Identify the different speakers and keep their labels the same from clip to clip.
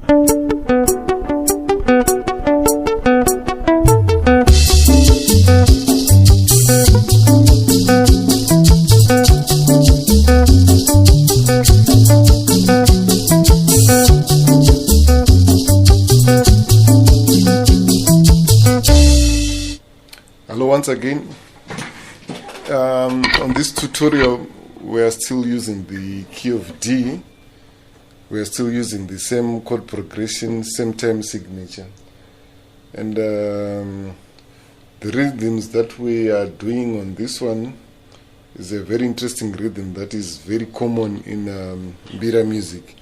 Speaker 1: Hello once again. On this tutorial we are still using the key of D. We are still using the same chord progression, same time signature, and the rhythms that we are doing on this one is a very interesting rhythm that is very common in Mbira music,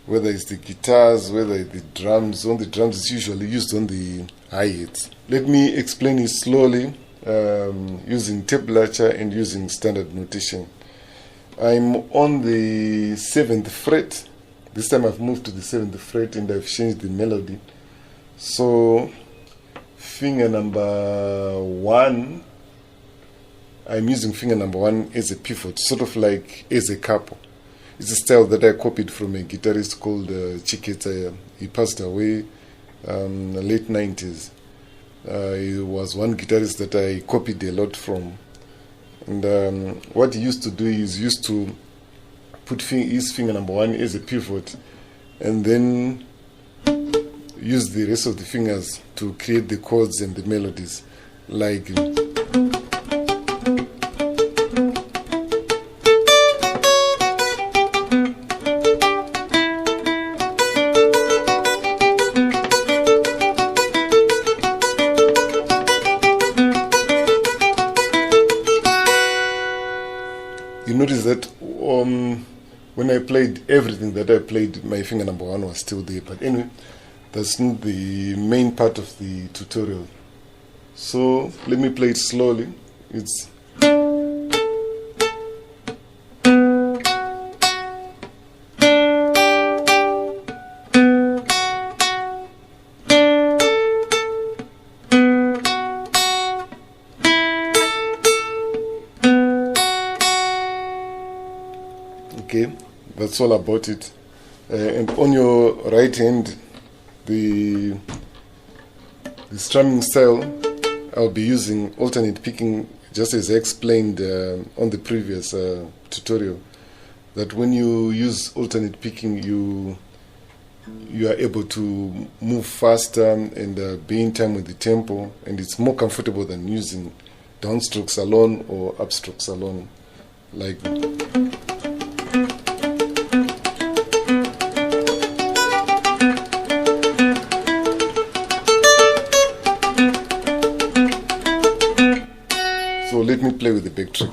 Speaker 1: whether it's the guitars, whether it's the drums. On the drums it's usually used on the hi-hats. Let me explain it slowly using tablature and using standard notation. I'm on the 7th fret. This time I've moved to the 7th fret and I've changed the melody. So finger number 1, I'm using finger number 1 as a pivot, sort of like as a capo. It's a style that I copied from a guitarist called Chiketa. He passed away late 90s. He was one guitarist that I copied a lot from. And what he used to do is used to put his finger number 1 as a pivot and then use the rest of the fingers to create the chords and the melodies, like you notice that when I played everything that I played, my finger number 1 was still there. But anyway, that's not the main part of the tutorial. So let me play it slowly. It's okay, that's all about it. And on your right hand, the strumming style, I'll be using alternate picking, just as I explained on the previous tutorial. That when you use alternate picking, you are able to move faster and be in time with the tempo, and it's more comfortable than using downstrokes alone or upstrokes alone, like. So let me play with the back track.